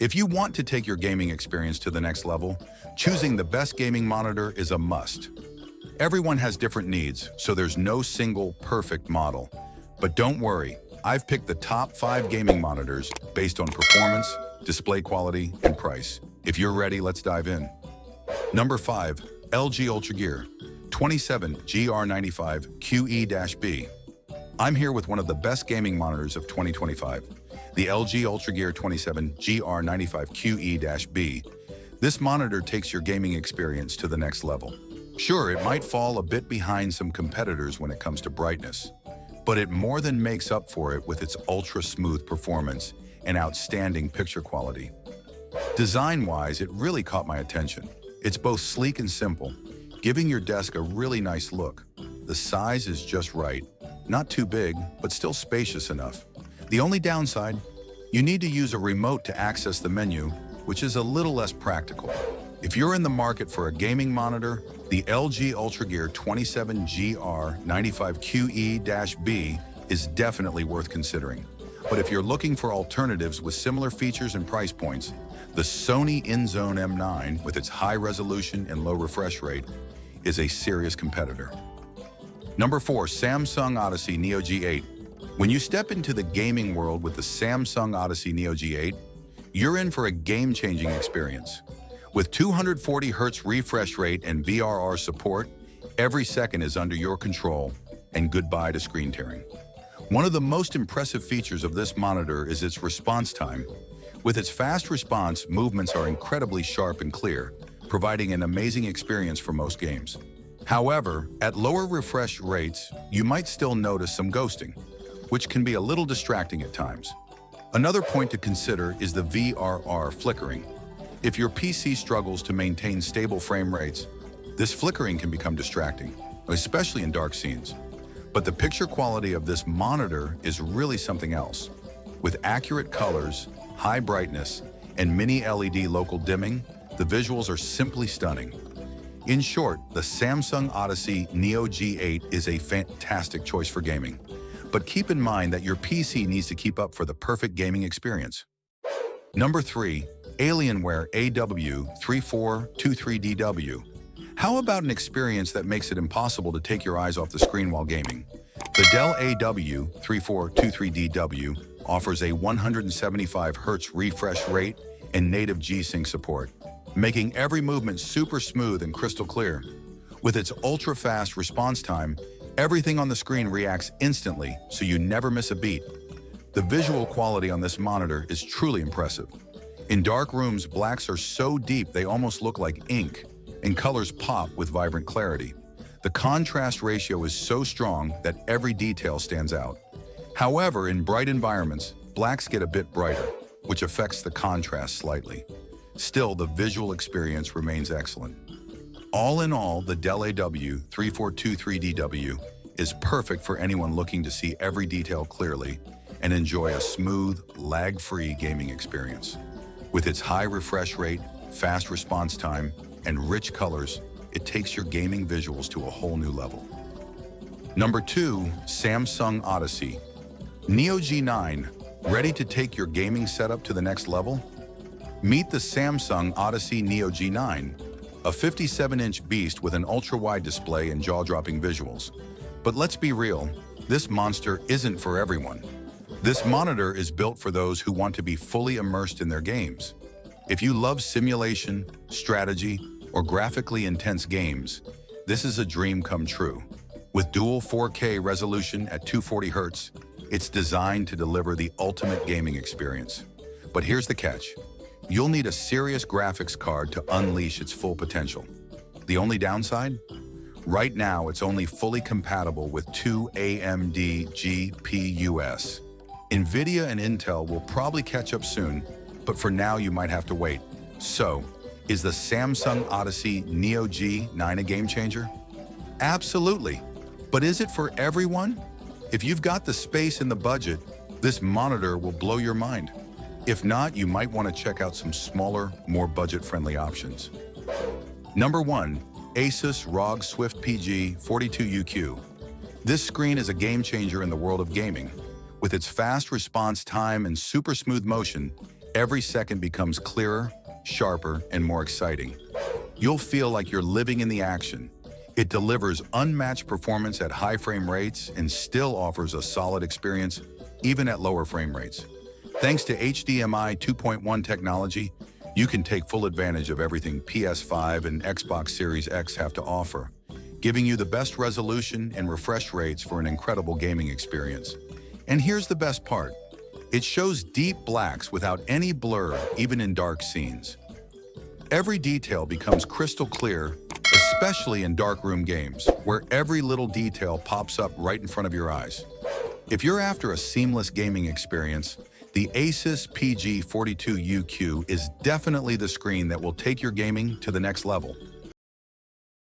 If you want to take your gaming experience to the next level, choosing the best gaming monitor is a must. Everyone has different needs, so there's no single perfect model. But don't worry, I've picked the top 5 gaming monitors based on performance, display quality, and price. If you're ready, let's dive in. Number 5. LG UltraGear 27GR95QE-B. I'm here with one of the best gaming monitors of 2025, the LG UltraGear 27GR95QE-B. This monitor takes your gaming experience to the next level. Sure, it might fall a bit behind some competitors when it comes to brightness, but it more than makes up for it with its ultra-smooth performance and outstanding picture quality. Design-wise, it really caught my attention. It's both sleek and simple, giving your desk a really nice look. The size is just right. Not too big, but still spacious enough. The only downside, you need to use a remote to access the menu, which is a little less practical. If you're in the market for a gaming monitor, the LG UltraGear 27GR95QE-B is definitely worth considering. But if you're looking for alternatives with similar features and price points, the Sony InZone M9, with its high resolution and low refresh rate, is a serious competitor. Number 4. Samsung Odyssey Neo G8. When you step into the gaming world with the Samsung Odyssey Neo G8, you're in for a game-changing experience. With 240 Hz refresh rate and VRR support, every second is under your control, and goodbye to screen tearing. One of the most impressive features of this monitor is its response time. With its fast response, movements are incredibly sharp and clear, providing an amazing experience for most games. However, at lower refresh rates, you might still notice some ghosting, which can be a little distracting at times. Another point to consider is the VRR flickering. If your PC struggles to maintain stable frame rates, this flickering can become distracting, especially in dark scenes. But the picture quality of this monitor is really something else. With accurate colors, high brightness, and mini LED local dimming, the visuals are simply stunning. In short, the Samsung Odyssey Neo G8 is a fantastic choice for gaming. But keep in mind that your PC needs to keep up for the perfect gaming experience. Number 3. Alienware AW3423DW. How about an experience that makes it impossible to take your eyes off the screen while gaming? The Dell AW3423DW offers a 175 Hz refresh rate and native G-Sync support, making every movement super smooth and crystal clear. With its ultra-fast response time, everything on the screen reacts instantly, so you never miss a beat. The visual quality on this monitor is truly impressive. In dark rooms, blacks are so deep they almost look like ink, and colors pop with vibrant clarity. The contrast ratio is so strong that every detail stands out. However, in bright environments, blacks get a bit brighter, which affects the contrast slightly. Still, the visual experience remains excellent. All in all, the Dell AW3423DW is perfect for anyone looking to see every detail clearly and enjoy a smooth, lag-free gaming experience. With its high refresh rate, fast response time, and rich colors, it takes your gaming visuals to a whole new level. Number 2. Samsung Odyssey Neo G9. Ready to take your gaming setup to the next level? Meet the Samsung Odyssey Neo G9, a 57-inch beast with an ultra-wide display and jaw-dropping visuals. But let's be real, this monster isn't for everyone. This monitor is built for those who want to be fully immersed in their games. If you love simulation, strategy, or graphically intense games, this is a dream come true. With dual 4K resolution at 240 Hz, it's designed to deliver the ultimate gaming experience. But here's the catch. You'll need a serious graphics card to unleash its full potential. The only downside? Right now, it's only fully compatible with 2 AMD GPUs. NVIDIA and Intel will probably catch up soon, but for now you might have to wait. So, is the Samsung Odyssey Neo G9 a game changer? Absolutely. But is it for everyone? If you've got the space and the budget, this monitor will blow your mind. If not, you might want to check out some smaller, more budget-friendly options. Number 1. ASUS ROG Swift PG 42UQ. This screen is a game changer in the world of gaming. With its fast response time and super smooth motion, Every second becomes clearer, sharper, and more exciting. You'll feel like you're living in the action. It delivers unmatched performance at high frame rates and still offers a solid experience, even at lower frame rates. Thanks to HDMI 2.1 technology, you can take full advantage of everything PS5 and Xbox Series X have to offer, giving you the best resolution and refresh rates for an incredible gaming experience. And here's the best part. It shows deep blacks without any blur, even in dark scenes. Every detail becomes crystal clear, especially in darkroom games, where every little detail pops up right in front of your eyes. If you're after a seamless gaming experience, the ASUS PG42UQ is definitely the screen that will take your gaming to the next level.